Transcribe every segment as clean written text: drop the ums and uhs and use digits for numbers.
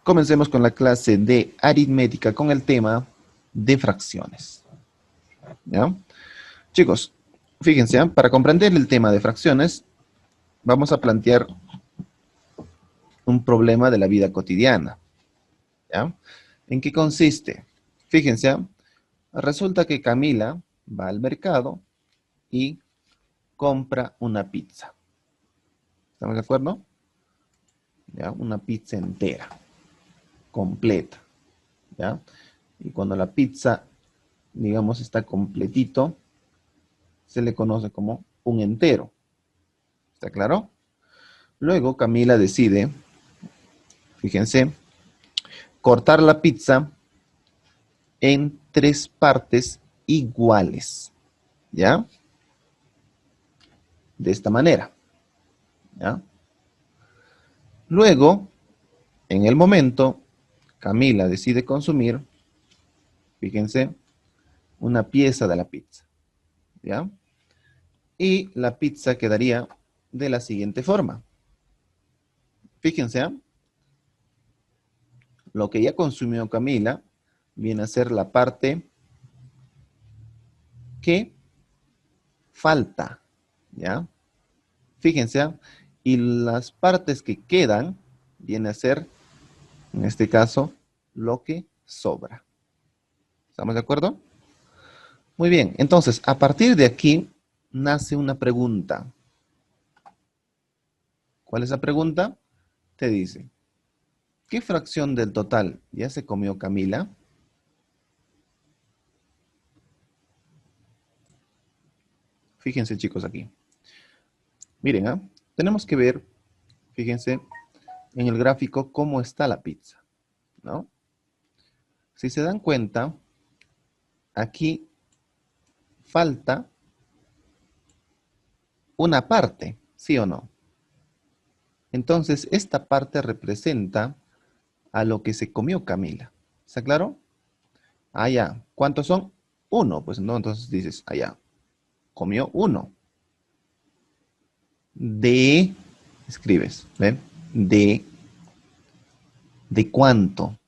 Comencemos con la clase de aritmética con el tema de fracciones. ¿Ya? Chicos, fíjense, para comprender el tema de fracciones, vamos a plantear un problema de la vida cotidiana. ¿Ya? ¿En qué consiste? Fíjense, resulta que Camila va al mercado y compra una pizza. ¿Estamos de acuerdo? ¿Ya? Una pizza entera, completa. ¿Ya? Y cuando la pizza, digamos, está completito, se le conoce como un entero. ¿Está claro? Luego Camila decide, fíjense, cortar la pizza en 3 partes iguales. ¿Ya? De esta manera. ¿Ya? Luego, en el momento, Camila decide consumir, fíjense, una pieza de la pizza. ¿Ya? Y la pizza quedaría de la siguiente forma. Fíjense, lo que ya consumió Camila viene a ser la parte que falta, ¿ya? Fíjense, y las partes que quedan viene a ser, en este caso, lo que sobra. ¿Estamos de acuerdo? Muy bien, entonces, a partir de aquí, nace una pregunta. ¿Cuál es la pregunta? Te dice, ¿qué fracción del total ya se comió Camila? Fíjense, chicos, aquí. Miren, tenemos que ver, fíjense, en el gráfico cómo está la pizza, ¿no? Si se dan cuenta, aquí falta una parte, ¿sí o no? Entonces, esta parte representa a lo que se comió Camila. ¿Está claro? Ya. ¿Cuántos son? 1. Pues no, entonces dices, ya. Comió 1. De, escribes, ¿ven? ¿De cuánto?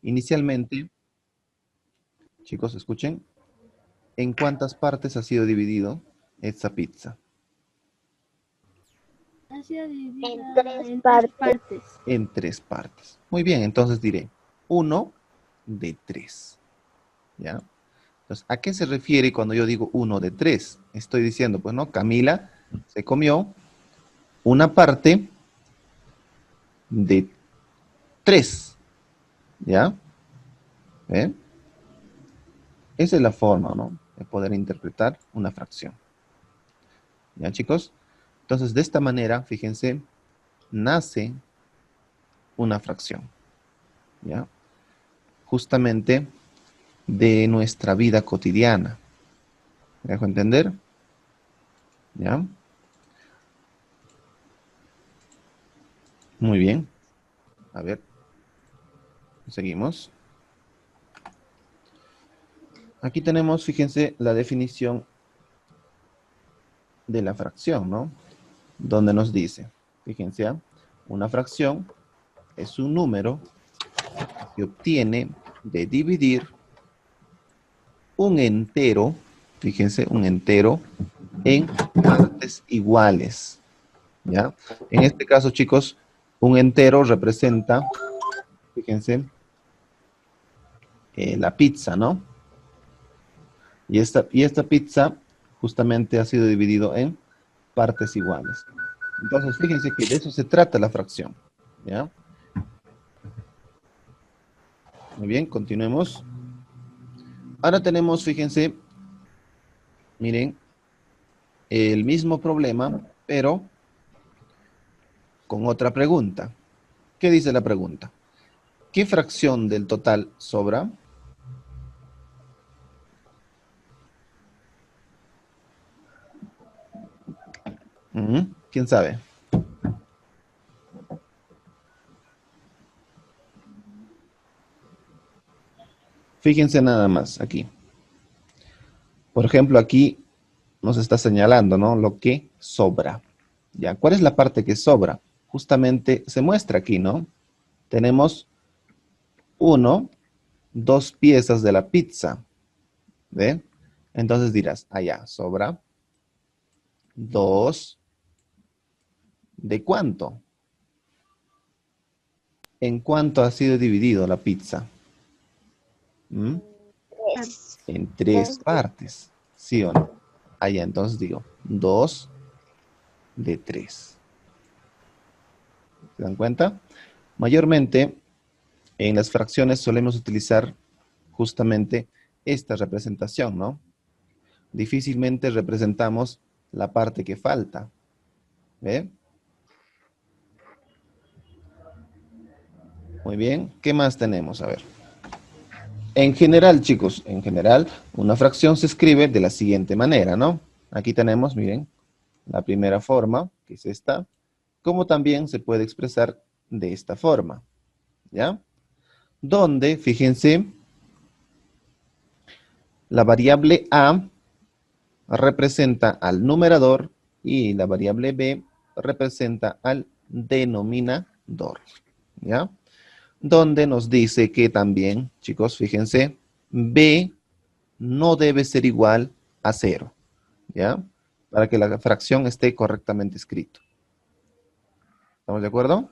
Inicialmente, chicos, escuchen, ¿en cuántas partes ha sido dividido esta pizza? Ha sido dividida En 3 en 3 partes. partes. En 3 partes. Muy bien, entonces diré 1 de 3. ¿Ya? Entonces, ¿a qué se refiere cuando yo digo 1 de 3? Estoy diciendo, pues, ¿no? Camila se comió una parte de 3. ¿Ya? ¿Eh? Esa es la forma, ¿no? De poder interpretar una fracción. ¿Ya, chicos? Entonces, de esta manera, fíjense, nace una fracción. ¿Ya? Justamente de nuestra vida cotidiana. ¿Me dejo entender? ¿Ya? Muy bien. A ver. Seguimos. Aquí tenemos, fíjense, la definición de la fracción, ¿no? Donde nos dice, fíjense, una fracción es un número que obtiene de dividir un entero, fíjense, un entero en partes iguales, ¿ya? En este caso, chicos, un entero representa, fíjense, la pizza, ¿no? Y esta pizza justamente ha sido dividido en partes iguales. Entonces, fíjense que de eso se trata la fracción, ¿ya? Muy bien, continuemos. Ahora tenemos, fíjense, miren, el mismo problema, pero con otra pregunta. ¿Qué dice la pregunta? ¿Qué fracción del total sobra? ¿Quién sabe? Fíjense nada más aquí. Por ejemplo, aquí nos está señalando, ¿no? Lo que sobra. ¿Ya? ¿Cuál es la parte que sobra? Justamente se muestra aquí, ¿no? Tenemos 1, 2 piezas de la pizza. ¿Ve? Entonces dirás, allá, sobra 2. ¿De cuánto? ¿En cuánto ha sido dividido la pizza? ¿Mm? Tres. En 3 partes. ¿Sí o no? Allá, entonces digo, 2 de 3. ¿Se dan cuenta? Mayormente, en las fracciones solemos utilizar justamente esta representación, ¿no? Difícilmente representamos la parte que falta. ¿Ve? Muy bien. ¿Qué más tenemos? A ver. En general, chicos, en general, una fracción se escribe de la siguiente manera, ¿no? Aquí tenemos, miren, la primera forma, que es esta, como también se puede expresar de esta forma, ¿ya? Donde, fíjense, la variable A representa al numerador y la variable B representa al denominador, ¿ya? Donde nos dice que también, chicos, fíjense, B no debe ser igual a 0, ¿ya? Para que la fracción esté correctamente escrito. ¿Estamos de acuerdo?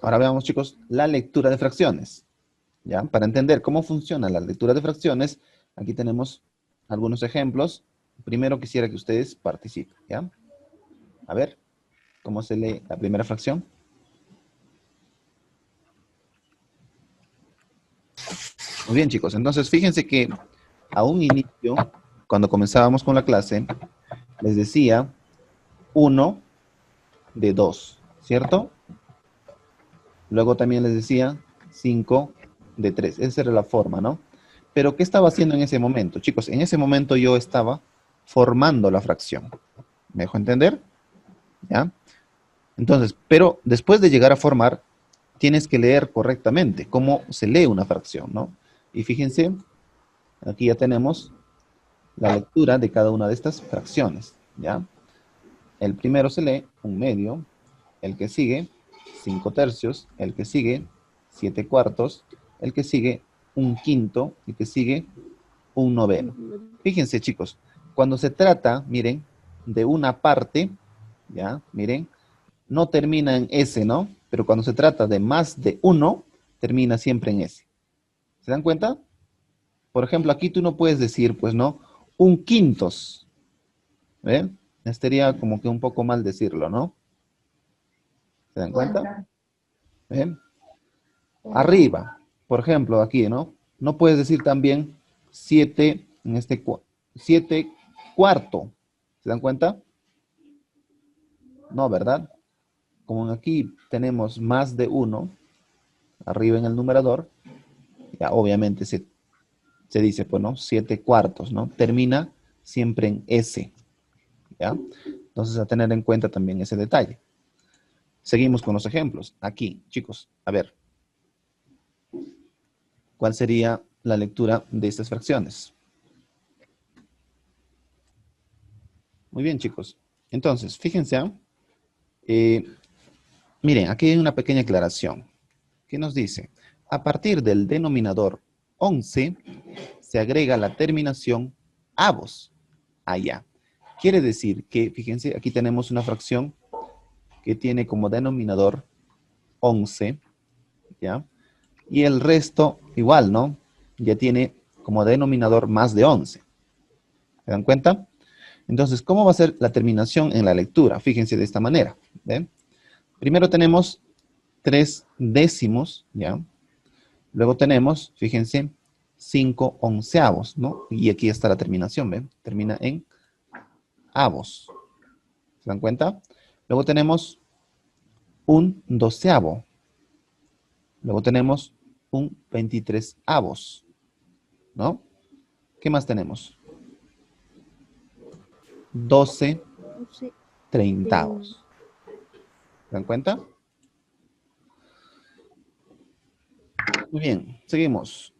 Ahora veamos, chicos, la lectura de fracciones, ¿ya? Para entender cómo funciona la lectura de fracciones, aquí tenemos algunos ejemplos. Primero quisiera que ustedes participen, ¿ya? A ver, ¿cómo se lee la primera fracción? Muy bien, chicos. Entonces, fíjense que a un inicio, cuando comenzábamos con la clase, les decía 1 de 2, ¿cierto? Luego también les decía 5 de 3. Esa era la forma, ¿no? Pero, ¿qué estaba haciendo en ese momento? Chicos, en ese momento yo estaba formando la fracción. ¿Me dejo entender? ¿Ya? Entonces, pero después de llegar a formar, tienes que leer correctamente cómo se lee una fracción, ¿no? Y fíjense, aquí ya tenemos la lectura de cada una de estas fracciones, ¿ya? El primero se lee 1/2, el que sigue 5/3, el que sigue 7/4, el que sigue 1/5, el que sigue 1/9. Fíjense, chicos, cuando se trata, miren, de una parte, ¿ya? Miren, no termina en S, ¿no? Pero cuando se trata de más de 1, termina siempre en S. ¿Se dan cuenta? Por ejemplo, aquí tú no puedes decir, pues, ¿no? 1/5. ¿Ven? Estaría como que un poco mal decirlo, ¿no? ¿Se dan cuenta? ¿Ven? Arriba, por ejemplo, aquí, ¿no? No puedes decir también 7, en este 7 cuarto. ¿Se dan cuenta? No, ¿verdad? Como aquí tenemos más de 1 arriba en el numerador, ya obviamente se dice, pues, ¿no? 7/4, ¿no? Termina siempre en S, ¿ya? Entonces, a tener en cuenta también ese detalle. Seguimos con los ejemplos. Aquí, chicos, a ver, ¿cuál sería la lectura de estas fracciones? Muy bien, chicos. Entonces, fíjense, eh, miren, aquí hay una pequeña aclaración. ¿Qué nos dice? A partir del denominador 11, se agrega la terminación avos, allá. Quiere decir que, fíjense, aquí tenemos una fracción que tiene como denominador 11, ¿ya? Y el resto igual, ¿no? Ya tiene como denominador más de 11. ¿Se dan cuenta? Entonces, ¿cómo va a ser la terminación en la lectura? Fíjense de esta manera. ¿Ven? Primero tenemos 3 décimos, ¿ya? Luego tenemos, fíjense, 5 onceavos, ¿no? Y aquí está la terminación, ¿ven? Termina en avos. ¿Se dan cuenta? Luego tenemos un doceavo. Luego tenemos un 23avos, ¿no? ¿Qué más tenemos? 12 treintavos. ¿Se dan cuenta? Muy bien, seguimos.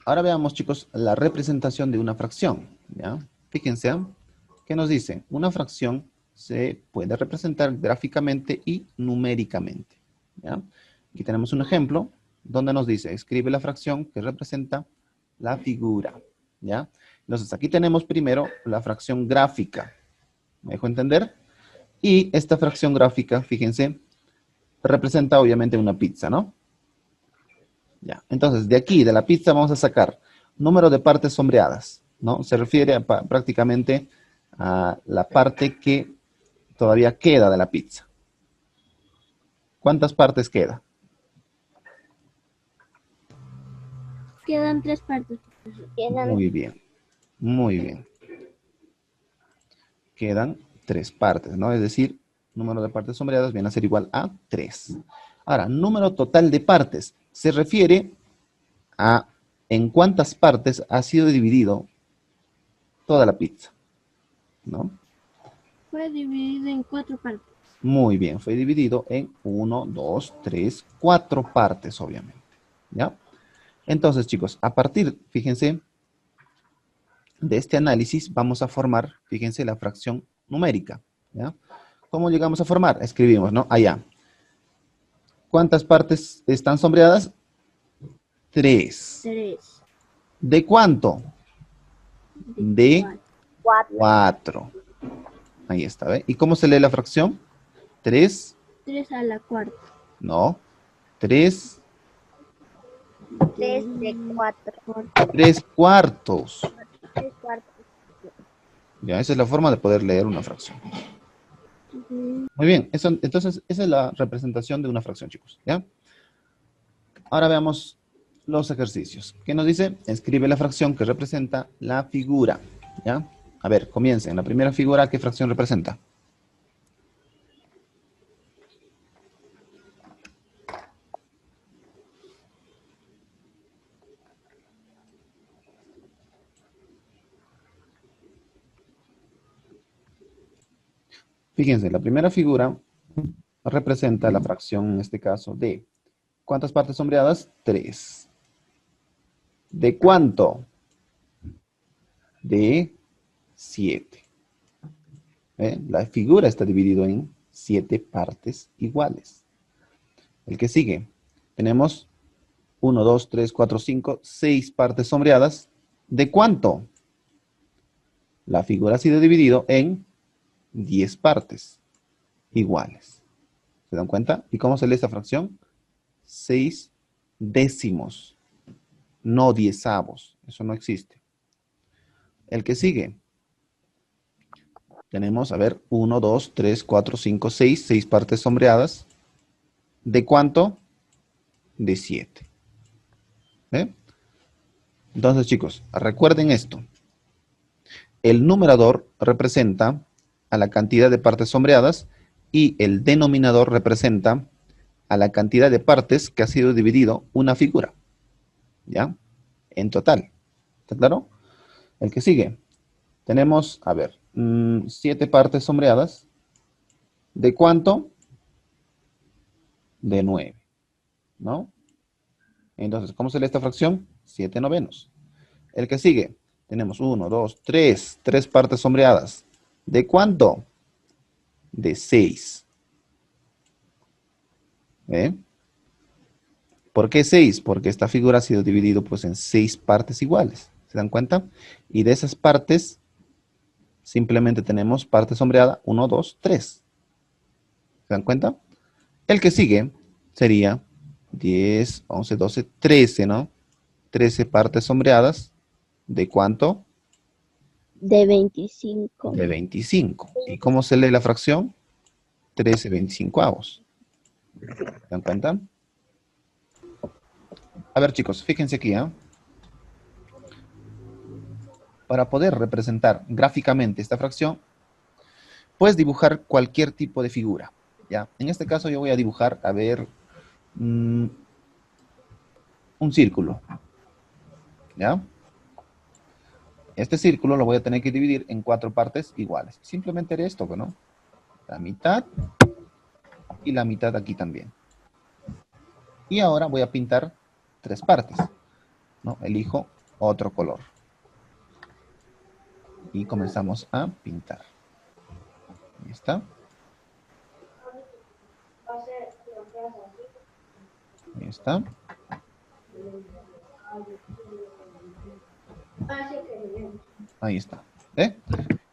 Ahora veamos, chicos, la representación de una fracción, ¿ya? Fíjense, ¿qué nos dice? Una fracción se puede representar gráficamente y numéricamente. ¿Ya? Aquí tenemos un ejemplo donde nos dice, escribe la fracción que representa la figura. ¿Ya? Entonces, aquí tenemos primero la fracción gráfica. ¿Me dejo entender? Y esta fracción gráfica, fíjense, representa obviamente una pizza, ¿no? Ya. Entonces, de aquí, de la pizza, vamos a sacar número de partes sombreadas, ¿no? Se refiere prácticamente a la parte que todavía queda de la pizza. ¿Cuántas partes queda? Quedan 3 partes. Muy bien, muy bien. Quedan 3 partes, ¿no? Es decir, número de partes sombreadas viene a ser igual a 3. Ahora, número total de partes se refiere a en cuántas partes ha sido dividido toda la pizza, ¿no? Fue dividido en 4 partes. Muy bien, fue dividido en 1, 2, 3, 4 partes, obviamente, ¿ya? Entonces, chicos, a partir, fíjense, de este análisis vamos a formar, fíjense, la fracción numérica, ¿ya? ¿Cómo llegamos a formar? Escribimos, ¿no? Allá. ¿Cuántas partes están sombreadas? 3. 3. ¿De cuánto? De 4. Ahí está, ¿ve? ¿Y cómo se lee la fracción? 3. 3 a la cuarta. No. 3. 3 de 4. 3 cuartos. 3 cuartos. Ya, esa es la forma de poder leer una fracción. Muy bien, entonces esa es la representación de una fracción, chicos, ¿ya? Ahora veamos los ejercicios. ¿Qué nos dice? Escribe la fracción que representa la figura, ¿ya? A ver, comiencen. La primera figura, ¿qué fracción representa? Fíjense, la primera figura representa la fracción, en este caso, de ¿cuántas partes sombreadas? 3. ¿De cuánto? De 7. La figura está dividida en 7 partes iguales. El que sigue, tenemos 1, 2, 3, 4, 5, 6 partes sombreadas. ¿De cuánto? La figura ha sido dividida en 10 partes iguales. ¿Se dan cuenta? ¿Y cómo se lee esta fracción? 6 décimos, no diezavos. Eso no existe. El que sigue, tenemos, a ver, 1, 2, 3, 4, 5, 6, 6 partes sombreadas. ¿De cuánto? De 7. ¿Eh? Entonces, chicos, recuerden esto. El numerador representa a la cantidad de partes sombreadas y el denominador representa a la cantidad de partes que ha sido dividido una figura. ¿Ya? En total. ¿Está claro? El que sigue. Tenemos, a ver, 7 partes sombreadas. ¿De cuánto? De 9. ¿No? Entonces, ¿cómo se lee esta fracción? 7 novenos. El que sigue. Tenemos 1, 2, 3. 3 partes sombreadas. ¿De cuánto? De 6. ¿Eh? ¿Por qué 6? Porque esta figura ha sido dividida pues, en 6 partes iguales. ¿Se dan cuenta? Y de esas partes, simplemente tenemos parte sombreada 1, 2, 3. ¿Se dan cuenta? El que sigue sería 10, 11, 12, 13, ¿no? 13 partes sombreadas. ¿De cuánto? De 25. De 25. ¿Y cómo se lee la fracción? 13 25avos. ¿Se dan cuenta? A ver, chicos, fíjense aquí, ¿eh? Para poder representar gráficamente esta fracción, puedes dibujar cualquier tipo de figura, ¿ya? En este caso yo voy a dibujar, a ver, un círculo, ¿ya? Este círculo lo voy a tener que dividir en 4 partes iguales. Simplemente haré esto, ¿no? La mitad y la mitad aquí también. Y ahora voy a pintar 3 partes, ¿no? Elijo otro color. Y comenzamos a pintar. está. Ahí está. Ahí está. ¿Ve?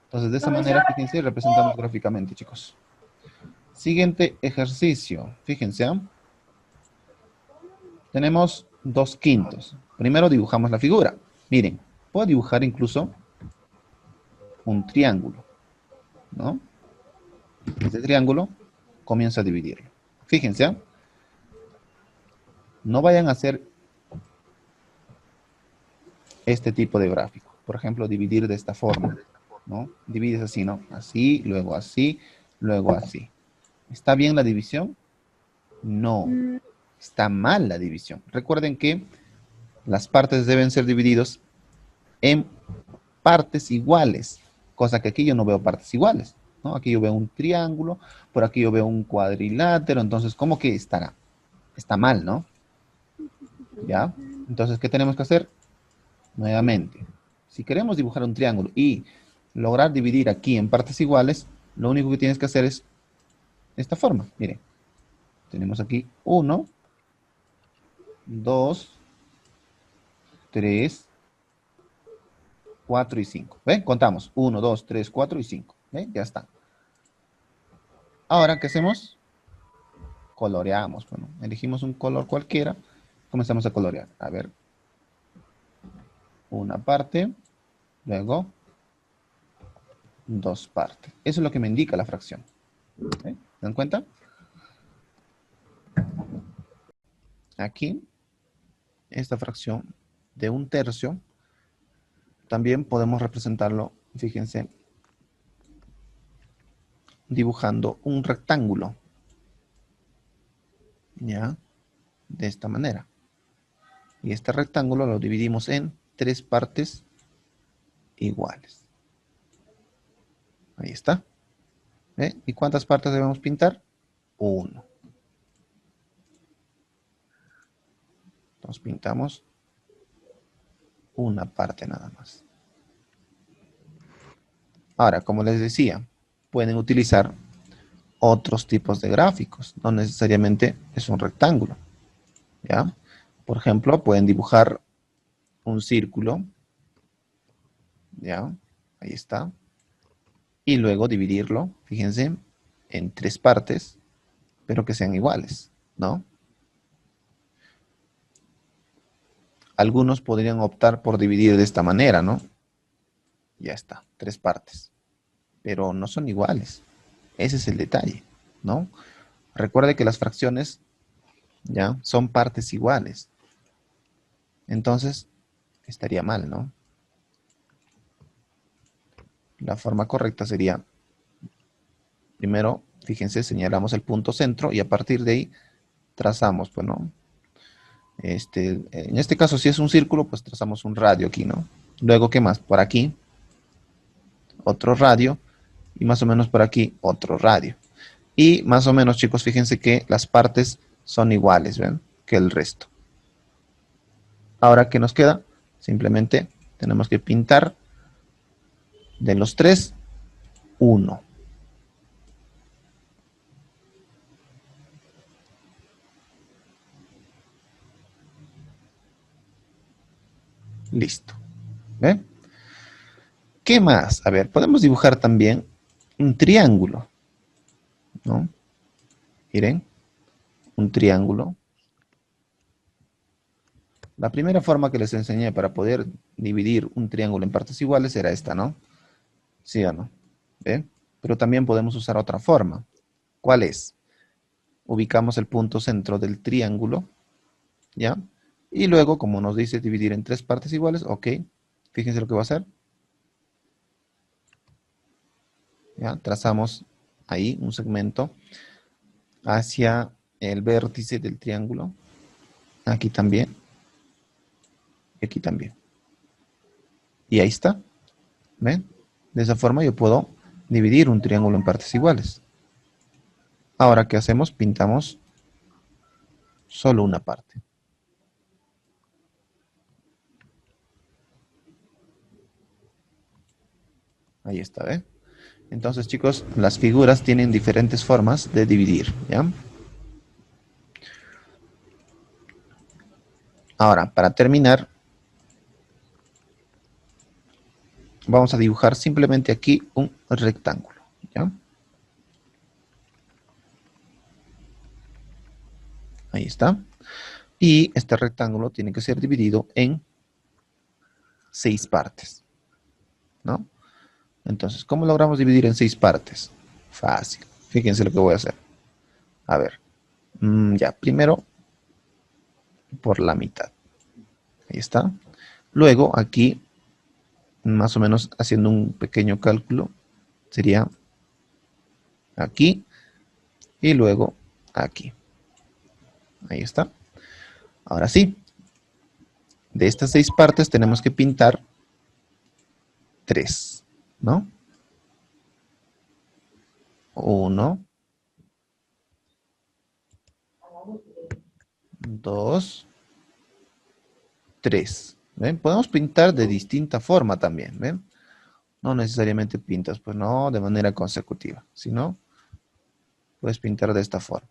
Entonces, de esa manera, fíjense, representamos gráficamente, chicos. Siguiente ejercicio. Fíjense, ¿ah? Tenemos 2/5. Primero dibujamos la figura. Miren, puedo dibujar incluso un triángulo, ¿no? Este triángulo comienzo a dividirlo. Fíjense, ¿ah? No vayan a hacer este tipo de gráfico. Por ejemplo, dividir de esta forma, ¿no? Divides así, ¿no? Así, luego así, luego así. ¿Está bien la división? No. Mm, Está mal la división. Recuerden que las partes deben ser divididas en partes iguales, cosa que aquí yo no veo partes iguales, ¿no? Aquí yo veo un triángulo, por aquí yo veo un cuadrilátero, entonces, ¿cómo que estará? Está mal, ¿no? ¿Ya? Entonces, ¿qué tenemos que hacer? Nuevamente, si queremos dibujar un triángulo y lograr dividir aquí en partes iguales, lo único que tienes que hacer es esta forma. Miren, tenemos aquí 1, 2, 3, 4 y 5. ¿Ven? Contamos. 1, 2, 3, 4 y 5. ¿Ven? Ya está. Ahora, ¿qué hacemos? Coloreamos. Bueno, elegimos un color cualquiera. Comenzamos a colorear. A ver. Una parte. Luego, 2 partes. Eso es lo que me indica la fracción. ¿Se dan cuenta? Aquí, esta fracción de 1/3, también podemos representarlo, fíjense, dibujando un rectángulo. ¿Ya? De esta manera. Y este rectángulo lo dividimos en 3 partes iguales. Ahí está. ¿Ve? ¿Y cuántas partes debemos pintar? 1. Entonces pintamos una parte nada más. Ahora, como les decía, pueden utilizar otros tipos de gráficos. No necesariamente es un rectángulo. ¿Ya? Por ejemplo, pueden dibujar un círculo. ¿Ya? Ahí está. Y luego dividirlo, fíjense, en 3 partes, pero que sean iguales, ¿no? Algunos podrían optar por dividir de esta manera, ¿no? Ya está, 3 partes. Pero no son iguales. Ese es el detalle, ¿no? Recuerde que las fracciones, ¿ya? Son partes iguales. Entonces, estaría mal, ¿no? La forma correcta sería, primero, fíjense, señalamos el punto centro y a partir de ahí trazamos, pues, ¿no? En este caso, si es un círculo, pues trazamos un radio aquí, ¿no? Luego, ¿qué más? Por aquí, otro radio, y más o menos por aquí, otro radio. Y más o menos, chicos, fíjense que las partes son iguales, ¿ven? Que el resto. Ahora, ¿qué nos queda? Simplemente tenemos que pintar de los 3, 1. Listo. ¿Ven? ¿Qué más? A ver, podemos dibujar también un triángulo, ¿no? Miren, un triángulo. La primera forma que les enseñé para poder dividir un triángulo en partes iguales era esta, ¿no? ¿Sí o no? ¿Ven? Pero también podemos usar otra forma. ¿Cuál es? Ubicamos el punto centro del triángulo, ¿ya? Y luego, como nos dice dividir en 3 partes iguales, ok, fíjense lo que va a hacer. ¿Ya? Trazamos ahí un segmento hacia el vértice del triángulo. Aquí también. Y aquí también. Y ahí está. ¿Ven? De esa forma yo puedo dividir un triángulo en partes iguales. Ahora, ¿qué hacemos? Pintamos solo una parte. Ahí está, ¿ven? Entonces, chicos, las figuras tienen diferentes formas de dividir, ¿ya? Ahora, para terminar, vamos a dibujar simplemente aquí un rectángulo, ¿ya? Ahí está. Y este rectángulo tiene que ser dividido en 6 partes, ¿no? Entonces, ¿cómo logramos dividir en 6 partes? Fácil. Fíjense lo que voy a hacer. A ver. Ya, primero por la mitad. Ahí está. Luego, aquí, más o menos haciendo un pequeño cálculo, sería aquí y luego aquí. Ahí está. Ahora sí, de estas 6 partes tenemos que pintar 3, ¿no? 1, 2, 3. ¿Ven? Podemos pintar de distinta forma también, ¿ven? No necesariamente pintas, pues no de manera consecutiva, sino puedes pintar de esta forma.